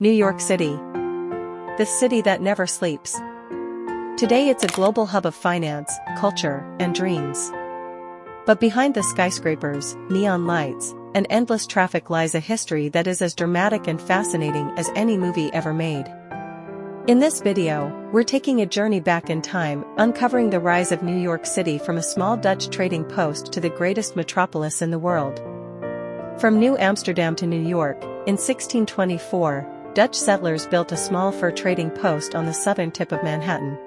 New York City. The city that never sleeps. Today it's a global hub of finance, culture, and dreams. But behind the skyscrapers, neon lights, and endless traffic lies a history that is as dramatic and fascinating as any movie ever made. In this video, we're taking a journey back in time, uncovering the rise of New York City from a small Dutch trading post to the greatest metropolis in the world. From New Amsterdam to New York, in 1624, Dutch settlers built a small fur trading post on the southern tip of Manhattan.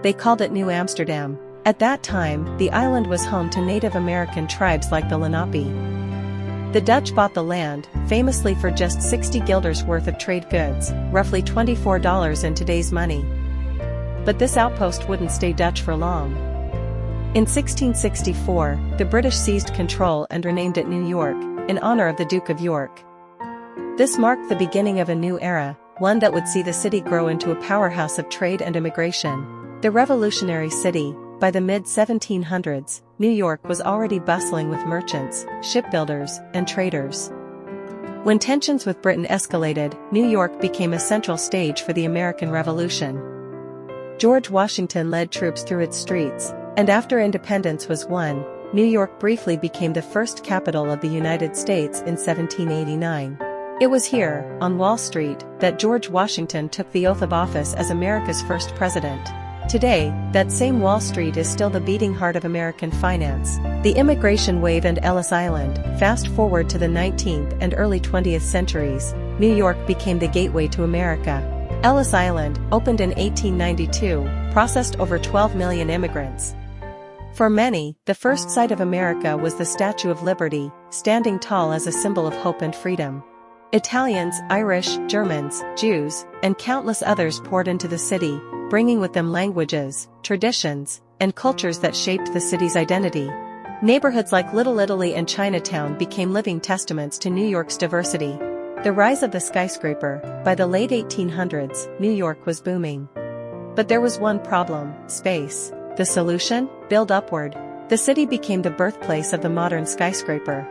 They called it New Amsterdam. At that time, the island was home to Native American tribes like the Lenape. The Dutch bought the land, famously for just 60 guilders worth of trade goods, roughly $24 in today's money. But this outpost wouldn't stay Dutch for long. In 1664, the British seized control and renamed it New York, in honor of the Duke of York. This marked the beginning of a new era, one that would see the city grow into a powerhouse of trade and immigration. The revolutionary city. By the mid-1700s, New York was already bustling with merchants, shipbuilders, and traders. When tensions with Britain escalated, New York became a central stage for the American Revolution. George Washington led troops through its streets, and after independence was won, New York briefly became the first capital of the United States in 1789. It was here, on Wall Street, that George Washington took the oath of office as America's first president. Today, that same Wall Street is still the beating heart of American finance. The immigration wave and Ellis Island. Fast forward to the 19th and early 20th centuries, New York became the gateway to America. Ellis Island, opened in 1892, processed over 12 million immigrants. For many, the first sight of America was the Statue of Liberty, standing tall as a symbol of hope and freedom. Italians, Irish, Germans, Jews, and countless others poured into the city, bringing with them languages, traditions, and cultures that shaped the city's identity. Neighborhoods like Little Italy and Chinatown became living testaments to New York's diversity. The rise of the skyscraper. By the late 1800s, New York was booming. But there was one problem: space. The solution? Build upward. The city became the birthplace of the modern skyscraper.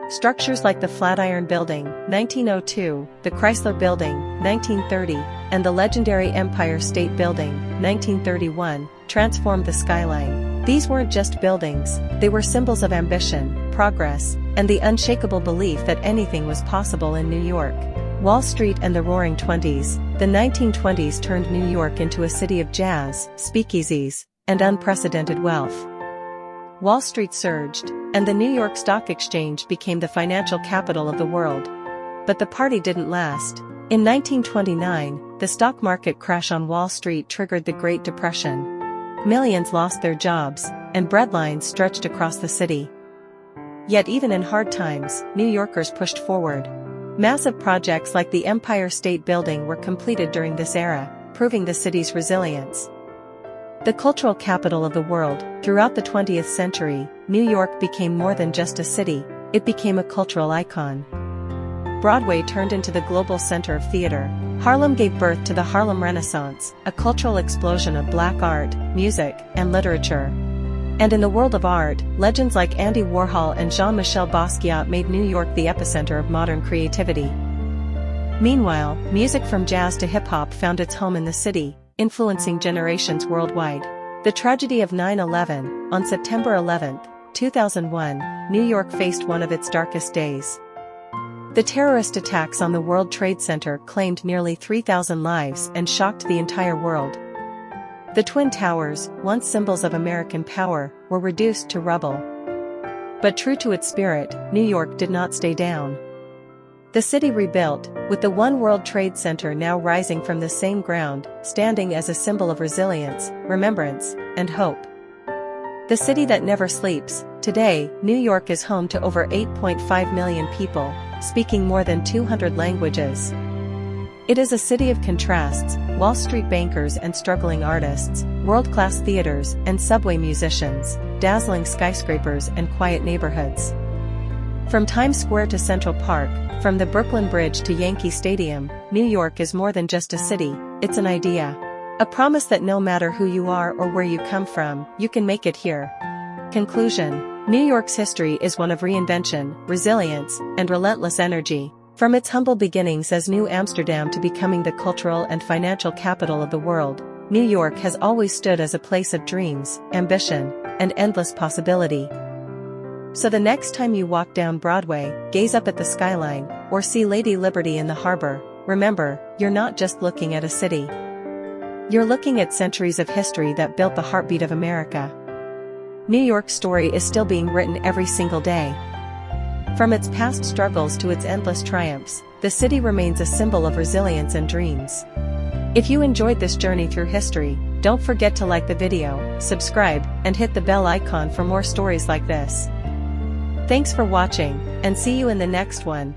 Structures like the Flatiron Building, 1902, the Chrysler Building, 1930, and the legendary Empire State Building, 1931, transformed the skyline. These weren't just buildings, they were symbols of ambition, progress, and the unshakable belief that anything was possible in New York. Wall Street and the Roaring Twenties. The 1920s turned New York into a city of jazz, speakeasies, and unprecedented wealth. Wall Street surged, and the New York Stock Exchange became the financial capital of the world. But the party didn't last. In 1929, the stock market crash on Wall Street triggered the Great Depression. Millions lost their jobs, and breadlines stretched across the city. Yet even in hard times, New Yorkers pushed forward. Massive projects like the Empire State Building were completed during this era, proving the city's resilience. The cultural capital of the world. Throughout the 20th century, New York became more than just a city, it became a cultural icon. Broadway turned into the global center of theater. Harlem gave birth to the Harlem Renaissance, a cultural explosion of black art, music, and literature. And in the world of art, legends like Andy Warhol and Jean-Michel Basquiat made New York the epicenter of modern creativity. Meanwhile, music from jazz to hip-hop found its home in the city, influencing generations worldwide. The tragedy of 9/11, on September 11, 2001, New York faced one of its darkest days. The terrorist attacks on the World Trade Center claimed nearly 3,000 lives and shocked the entire world. The Twin Towers, once symbols of American power, were reduced to rubble. But true to its spirit, New York did not stay down. The city rebuilt, with the One World Trade Center now rising from the same ground, standing as a symbol of resilience, remembrance, and hope. The city that never sleeps. Today, New York is home to over 8.5 million people, speaking more than 200 languages. It is a city of contrasts: Wall Street bankers and struggling artists, world-class theaters and subway musicians, dazzling skyscrapers and quiet neighborhoods. From Times Square to Central Park, from the Brooklyn Bridge to Yankee Stadium, New York is more than just a city, it's an idea. A promise that no matter who you are or where you come from, you can make it here. Conclusion. New York's history is one of reinvention, resilience, and relentless energy. From its humble beginnings as New Amsterdam to becoming the cultural and financial capital of the world, New York has always stood as a place of dreams, ambition, and endless possibility. So the next time you walk down Broadway, gaze up at the skyline, or see Lady Liberty in the harbor, remember, you're not just looking at a city. You're looking at centuries of history that built the heartbeat of America. New York's story is still being written every single day. From its past struggles to its endless triumphs, the city remains a symbol of resilience and dreams. If you enjoyed this journey through history, don't forget to like the video, subscribe, and hit the bell icon for more stories like this. Thanks for watching, and see you in the next one.